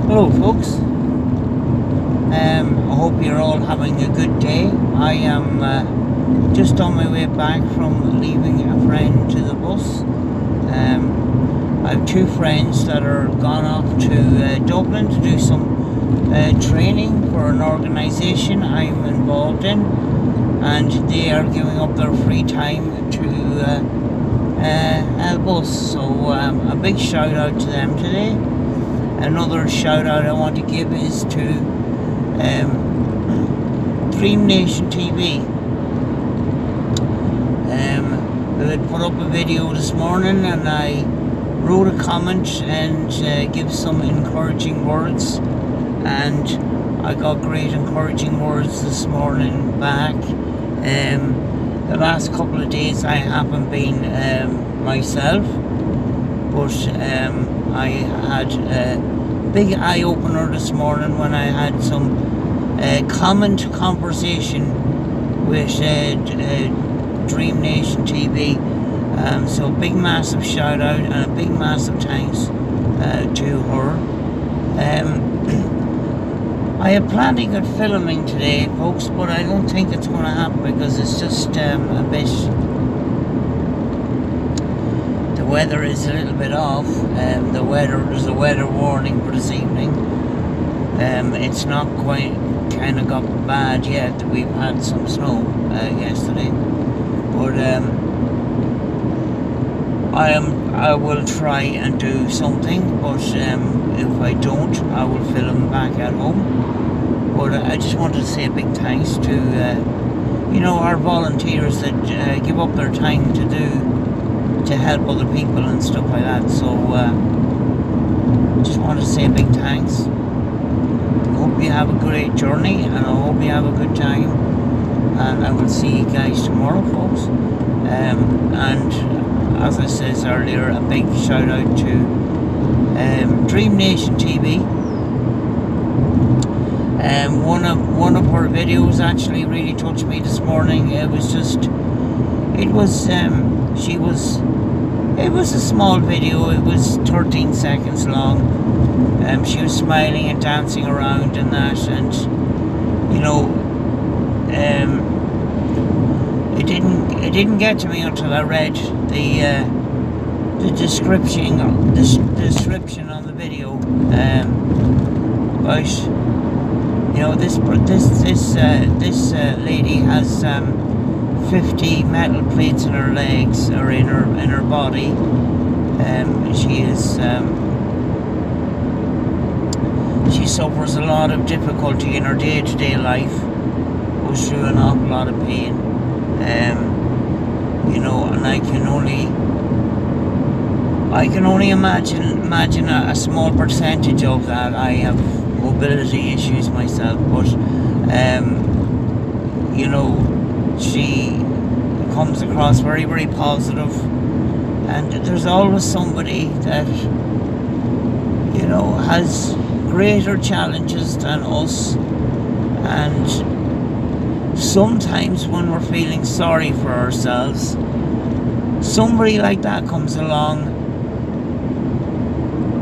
Hello folks, I hope you're all having a good day. I am just on my way back from leaving a friend to the bus. I have two friends that are gone off to Dublin to do some training for an organisation I'm involved in, and they are giving up their free time to help us, so a big shout out to them today. Another shout out I want to give is to Dream Nation TV. They had put up a video this morning and I wrote a comment and give some encouraging words, and I got great encouraging words this morning back. The last couple of days I haven't been myself, but I had a big eye-opener this morning when I had some conversation with Dream Nation TV. So big massive shout out and a big massive thanks to her. I had planned to get filming today, folks, but I don't think it's going to happen because it's just a bit... The weather is a little bit off. There's a weather warning for this evening. It's not quite kind of got bad yet. We've had some snow yesterday, but I will try and do something. But if I don't, I will film back at home. But I just wanted to say a big thanks to our volunteers that give up their time to help other people and stuff like that. So just want to say a big thanks. Hope you have a great journey and I hope you have a good time, and I will see you guys tomorrow, folks. And as I said earlier, a big shout out to Dream Nation TV. One of her videos actually really touched me this morning. It was a small video. It was 13 seconds long. She was smiling and dancing around and that, and it didn't get to me until I read the description on the video about this lady has 50 metal plates in her legs or in her body. She suffers a lot of difficulty in her day-to-day life, goes through an awful lot of pain, and I can only imagine a small percentage of that. I have mobility issues myself, but she comes across very, very positive, and there's always somebody that has greater challenges than us, and sometimes when we're feeling sorry for ourselves, somebody like that comes along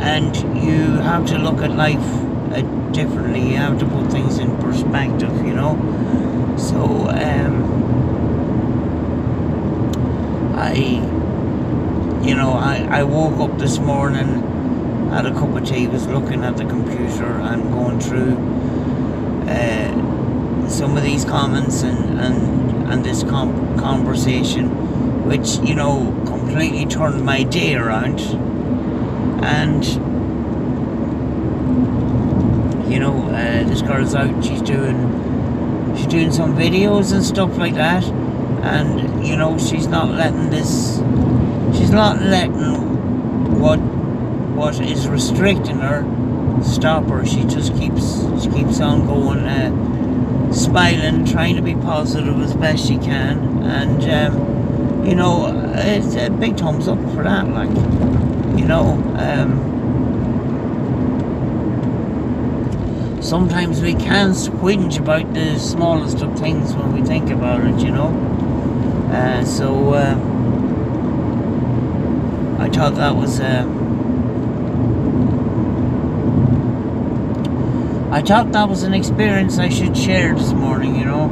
and you have to look at life differently. You have to put things in perspective, so I woke up this morning, had a cup of tea, was looking at the computer and going through some of these comments and this conversation, which completely turned my day around. And this girl's out, she's doing some videos and stuff like that, and she's not letting what is restricting her stop her. She just keeps on going, smiling, trying to be positive as best she can, and it's a big thumbs up for that. Sometimes we can squinge about the smallest of things when we think about it, so I thought that was I thought that was an experience I should share this morning, you know.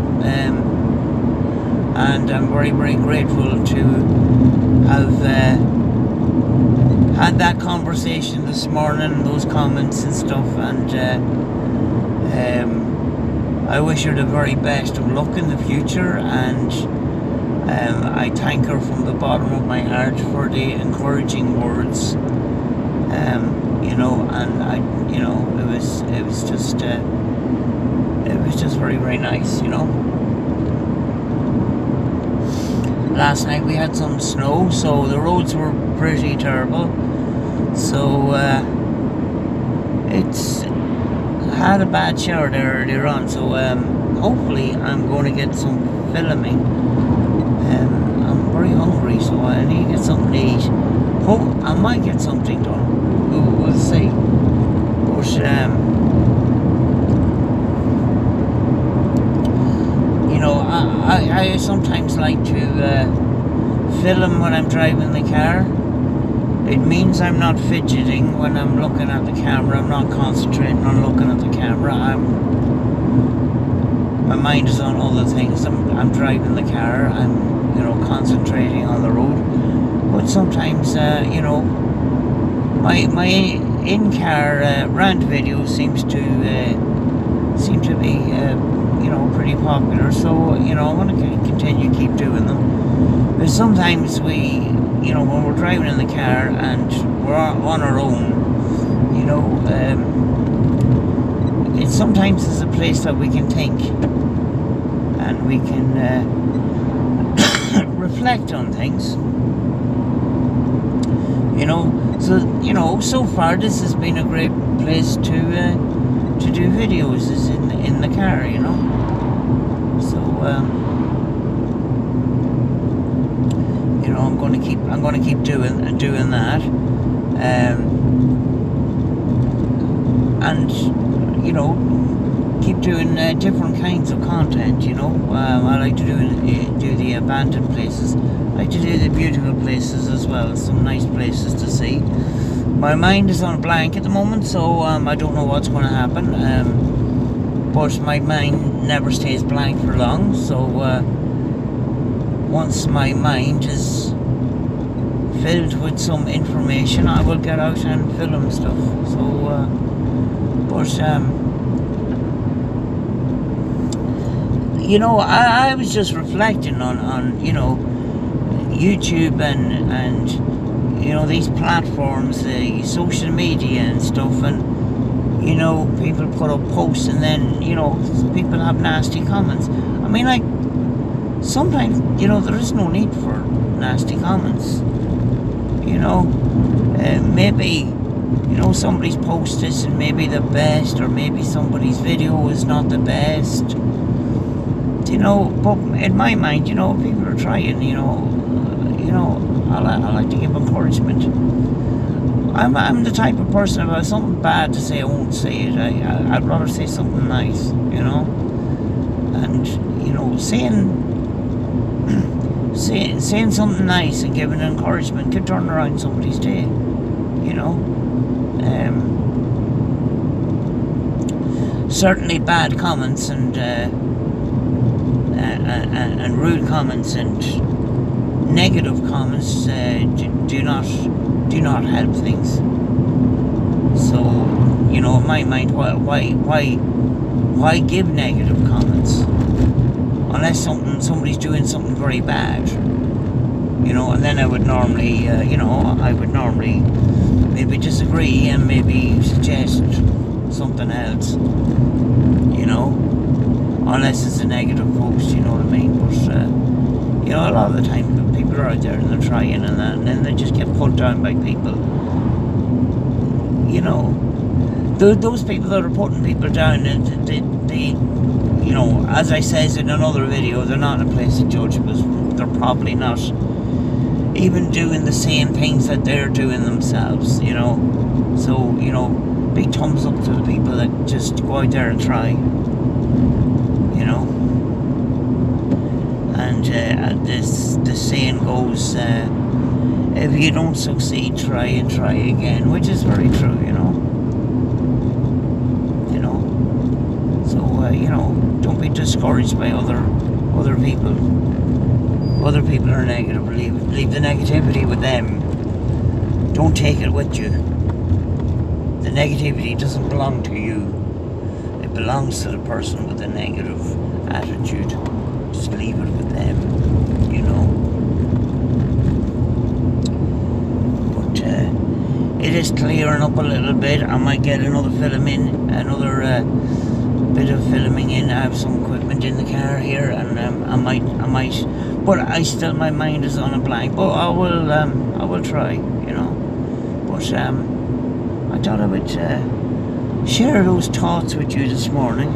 And I'm very, very grateful to have had that conversation this morning, those comments and stuff, and I wish her the very best of luck in the future, and I thank her from the bottom of my heart for the encouraging words, you know, and it was just very, very nice, you know. Last night we had some snow, so the roads were pretty terrible. So it's had a bad shower there earlier on. So hopefully I'm going to get some filming. I'm very hungry, so I need to get something to eat. Hope I might get something done. We'll see. But you know, I sometimes like to film when I'm driving the car. It means I'm not fidgeting when I'm looking at the camera. I'm not concentrating on looking at the camera. My mind is on other things. I'm driving the car. I'm, you know, concentrating on the road. But sometimes, you know, my in-car rant video seems to be, you know, pretty popular. So, you know, I want to continue keep doing them. But sometimes we, you know, when we're driving in the car and we're on our own, you know, it sometimes is a place that we can think and we can reflect on things, you know. So, you know, so far this has been a great place to do videos, is in the car, you know. So you know, I'm going to keep doing that, and you know, keep doing different kinds of content. You know, I like to do the abandoned places. I like to do the beautiful places as well. Some nice places to see. My mind is on a blank at the moment, so I don't know what's going to happen. But my mind never stays blank for long. So once my mind is filled with some information, I will get out and film stuff. So, you know, I was just reflecting on you know, YouTube and you know, these platforms, social media and stuff, and you know, people put up posts and then, you know, people have nasty comments. I mean, like, sometimes, you know, there is no need for nasty comments. You know, maybe, you know, somebody's post isn't maybe the best, or maybe somebody's video is not the best. You know, but in my mind, you know, people are trying. You know, I like to give encouragement. I'm the type of person, if I have something bad to say, I won't say it. I'd rather say something nice, you know. And, you know, saying something nice and giving encouragement could turn around somebody's day, you know. Certainly bad comments and rude comments and negative comments do not help things. So, you know, in my mind, why give negative comments unless somebody's doing something very bad, you know? And then I would normally, you know, maybe disagree and maybe suggest something else, you know, unless it's a negative post, you know what I mean? But you know, a lot of the time people are out there and they're trying and that, and then they just get put down by people. You know, those people that are putting people down, they you know, as I says in another video, they're not in a place to judge, because they're probably not even doing the same things that they're doing themselves, you know. So, you know, big thumbs up to the people that just go out there and try, you know. And the saying goes, if you don't succeed, try and try again, which is very true, you know. don't be discouraged by other people. Other people are negative. Leave the negativity with them. Don't take it with you. The negativity doesn't belong to you. It belongs to the person with the negative attitude. Just leave it with them, But it is clearing up a little bit. I might get another bit of filming in. I have some equipment in the car here, and I might. But my mind is on a blank. But I will try, But I thought I would share those thoughts with you this morning,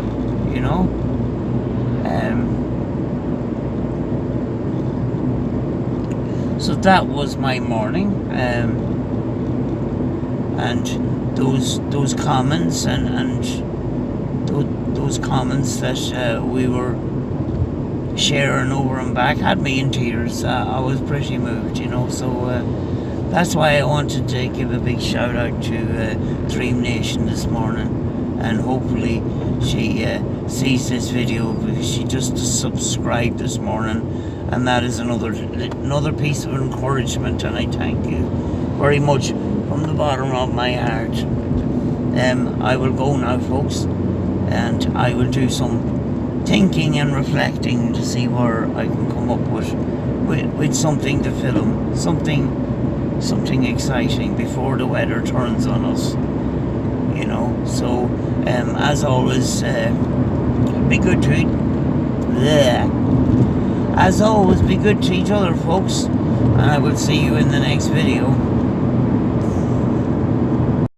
So that was my morning, and those comments and those comments that we were sharing over and back had me in tears. I was pretty moved, so that's why I wanted to give a big shout out to Dream Nation this morning, and hopefully she sees this video, because she just subscribed this morning, and that is another piece of encouragement, and I thank you very much from the bottom of my heart. I will go now, folks, and I will do some thinking and reflecting to see where I can come up with something to film, something exciting before the weather turns on us, So as always, be good to As always, be good to each other, folks, and I will see you in the next video.